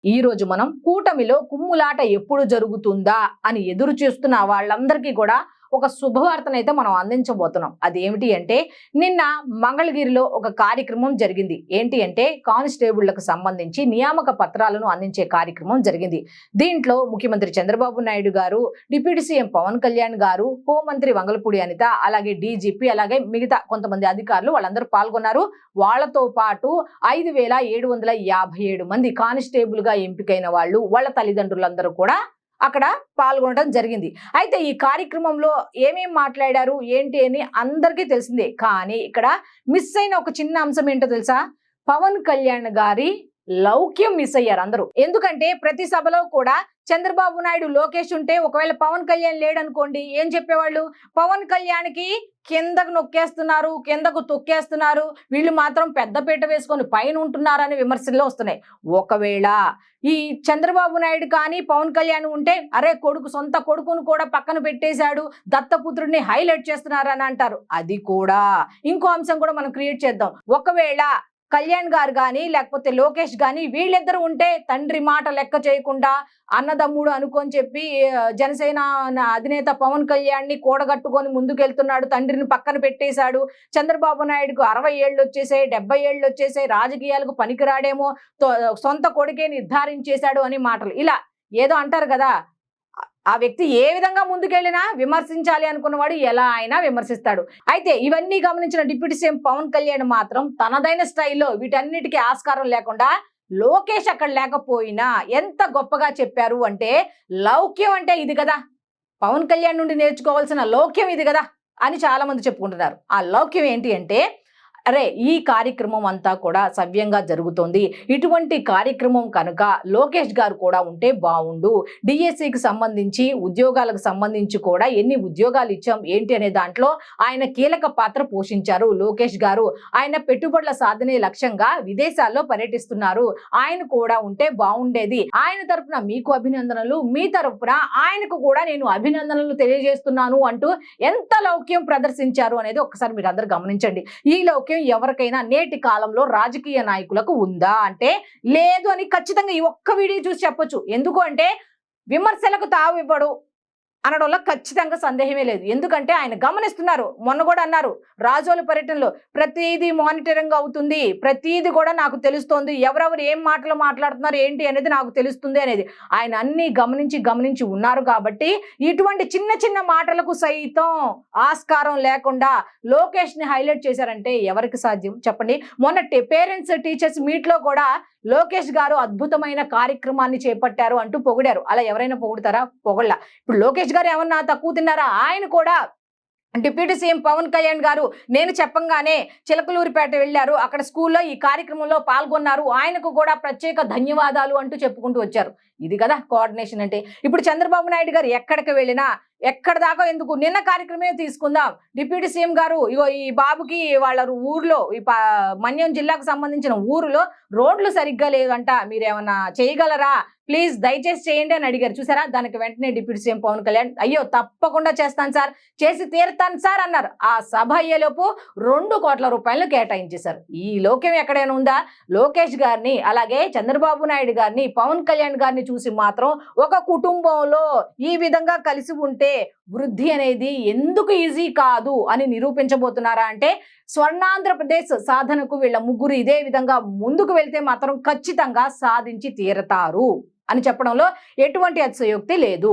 ఈ రోజు మనం కూటమిలో కుమ్ములాట ఎప్పుడు జరుగుతుందా అని ఎదురు చూస్తున్న వాళ్ళందరికీ కూడా ఒక శుభవార్తనైతే మనం అందించబోతున్నాం. అదేమిటి అంటే నిన్న మంగళగిరిలో ఒక కార్యక్రమం జరిగింది. ఏంటి అంటే కానిస్టేబుళ్లకు సంబంధించి నియామక పత్రాలను అందించే కార్యక్రమం జరిగింది. దీంట్లో ముఖ్యమంత్రి చంద్రబాబు నాయుడు గారు, డిప్యూటీ సీఎం పవన్ కళ్యాణ్ గారు, హోంమంత్రి వంగలపూడి అనిత, అలాగే డీజీపీ, అలాగే మిగతా కొంతమంది అధికారులు వాళ్ళందరూ పాల్గొన్నారు. వాళ్ళతో పాటు 5,757 మంది కానిస్టేబుల్ గా ఎంపికైన వాళ్ళు, వాళ్ళ తల్లిదండ్రులందరూ కూడా అక్కడ పాల్గొనడం జరిగింది. అయితే ఈ కార్యక్రమంలో ఏమేం మాట్లాడారు ఏంటి అని అందరికీ తెలిసిందే. కానీ ఇక్కడ మిస్ అయిన ఒక చిన్న అంశం ఏంటో తెలుసా? పవన్ కళ్యాణ్ గారి లౌక్యం మిస్ అయ్యారు అందరూ. ఎందుకంటే ప్రతి సభలో కూడా చంద్రబాబు నాయుడు, లోకేష్ ఉంటే ఒకవేళ పవన్ కళ్యాణ్ లేడనుకోండి ఏం చెప్పేవాళ్ళు? పవన్ కళ్యాణ్కి కిందకు నొక్కేస్తున్నారు, కిందకు తొక్కేస్తున్నారు, వీళ్ళు మాత్రం పెద్దపీట వేసుకొని పైన ఉంటున్నారని విమర్శల్లో వస్తున్నాయి. ఒకవేళ ఈ చంద్రబాబు నాయుడు కానీ పవన్ కళ్యాణ్ ఉంటే అరే సొంత కొడుకును కూడా పక్కన పెట్టేశాడు, దత్తపుత్రుడిని హైలైట్ చేస్తున్నారని అంటారు. అది కూడా ఇంకో అంశం కూడా మనం క్రియేట్ చేద్దాం. ఒకవేళ కళ్యాణ్ గారు కానీ లేకపోతే లోకేష్ కానీ వీళ్ళిద్దరు ఉంటే తండ్రి మాట లెక్క చేయకుండా అన్నదమ్ముడు అనుకొని చెప్పి జనసేన అధినేత పవన్ కళ్యాణ్ ని కూడగట్టుకొని ముందుకెళ్తున్నాడు, తండ్రిని పక్కన పెట్టేశాడు, చంద్రబాబు నాయుడుకు 60 ఏళ్ళు వచ్చేసాయి, 70 ఏళ్ళు వచ్చేసాయి, రాజకీయాలకు పనికిరాడేమో, సొంత కొడుకే నిర్ధారించేశాడు అని మాటలు. ఇలా ఏదో అంటారు కదా, ఆ వ్యక్తి ఏ విధంగా ముందుకెళ్ళినా విమర్శించాలి అనుకున్నవాడు ఎలా అయినా విమర్శిస్తాడు. అయితే ఇవన్నీ గమనించిన డిప్యూటీ సీఎం పవన్ కళ్యాణ్ మాత్రం తనదైన స్టైల్లో వీటన్నిటికీ ఆస్కారం లేకుండా లోకేష్ అక్కడ లేకపోయినా ఎంత గొప్పగా చెప్పారు అంటే, లౌక్యం అంటే ఇది కదా, పవన్ కళ్యాణ్ నుండి నేర్చుకోవాల్సిన లౌక్యం ఇది కదా అని చాలా మంది చెప్పుకుంటున్నారు. ఆ లౌక్యం ఏంటి అంటే, అరే ఈ కార్యక్రమం అంతా కూడా సవ్యంగా జరుగుతోంది, ఇటువంటి కార్యక్రమం కనుక లోకేష్ గారు కూడా ఉంటే బాగుండు, డిఎస్సికి సంబంధించి ఉద్యోగాలకు సంబంధించి కూడా ఎన్ని ఉద్యోగాలు ఇచ్చాం ఏంటి అనే దాంట్లో ఆయన కీలక పాత్ర పోషించారు లోకేష్ గారు. ఆయన పెట్టుబడుల సాధనే లక్ష్యంగా విదేశాల్లో పర్యటిస్తున్నారు, ఆయన కూడా ఉంటే బాగుండేది, ఆయన తరఫున మీకు అభినందనలు, మీ తరఫున ఆయనకు కూడా నేను అభినందనలు తెలియజేస్తున్నాను అంటూ ఎంత లౌక్యం ప్రదర్శించారు అనేది ఒకసారి మీరు అందరు గమనించండి. ఈ లౌక్యం ఎవరికైనా నేటి కాలంలో రాజకీయ నాయకులకు ఉందా అంటే లేదు అని ఖచ్చితంగా ఈ ఒక్క వీడియో చూసి చెప్పొచ్చు. ఎందుకు అంటే విమర్శలకు తావు ఇవ్వడు అనడంలో ఖచ్చితంగా సందేహమే లేదు. ఎందుకంటే ఆయన గమనిస్తున్నారు. మొన్న కూడా అన్నారు రాజోలు పర్యటనలో, ప్రతిదీ మానిటరింగ్ అవుతుంది, ప్రతిదీ కూడా నాకు తెలుస్తోంది, ఎవరెవరు ఏం మాటలు మాట్లాడుతున్నారు ఏంటి అనేది నాకు తెలుస్తుంది అనేది. ఆయన అన్ని గమనించి ఉన్నారు కాబట్టి ఇటువంటి చిన్న చిన్న మాటలకు సైతం ఆస్కారం లేకుండా లోకేష్ ని హైలైట్ చేశారంటే ఎవరికి సాధ్యం చెప్పండి? మొన్న పేరెంట్స్ టీచర్స్ మీట్ లో కూడా లోకేష్ గారు అద్భుతమైన కార్యక్రమాన్ని చేపట్టారు అంటూ పొగిడారు. అలా ఎవరైనా పొగుడతారా? పొగళ్ళ. ఇప్పుడు లోకేష్ గారు ఏమన్నా తక్కువ తిన్నారా? ఆయన కూడా డిప్యూటీ సీఎం పవన్ కళ్యాణ్ గారు నేను చెప్పంగానే చిలకలూరిపేట వెళ్ళారు, అక్కడ స్కూల్లో ఈ కార్యక్రమంలో పాల్గొన్నారు, ఆయనకు కూడా ప్రత్యేక ధన్యవాదాలు అంటూ చెప్పుకుంటూ వచ్చారు. ఇది కదా కోఆర్డినేషన్ అంటే. ఇప్పుడు చంద్రబాబు నాయుడు గారు ఎక్కడికి వెళ్ళినా ఎక్కడ దాకా ఎందుకు, నిన్న కార్యక్రమమే తీసుకుందాం. డిప్యూటీ సీఎం గారు ఇగో ఈ బాబుకి వాళ్ళ ఊర్లో ఈ మన్యం జిల్లాకు సంబంధించిన ఊరిలో రోడ్లు సరిగ్గా లేదంట, మీరేమన్నా చేయగలరా, ప్లీజ్ దయచేసి చేయండి అని అడిగారు. చూసారా? దానికి వెంటనే డిప్యూటీ సీఎం పవన్ కళ్యాణ్ అయ్యో తప్పకుండా చేస్తాను సార్, చేసి తీరుతాను సార్ అన్నారు. ఆ సభ అయ్యేలోపు 2 కోట్ల రూపాయలు కేటాయించేశారు. ఈ లోక్యం ఎక్కడైనా ఉందా? లోకేష్ గారిని అలాగే చంద్రబాబు నాయుడు గారిని పవన్ కళ్యాణ్ గారిని చూసి మాత్రం ఒక కుటుంబంలో ఈ విధంగా కలిసి ఉంటే వృద్ధి అనేది ఎందుకు ఈజీ కాదు అని నిరూపించబోతున్నారా అంటే, స్వర్ణాంధ్రప్రదేశ్ సాధనకు వీళ్ళ ముగ్గురు ఇదే విధంగా ముందుకు వెళ్తే మాత్రం ఖచ్చితంగా సాధించి తీరతారు అని చెప్పడంలో ఎటువంటి అతిశయోక్తి లేదు.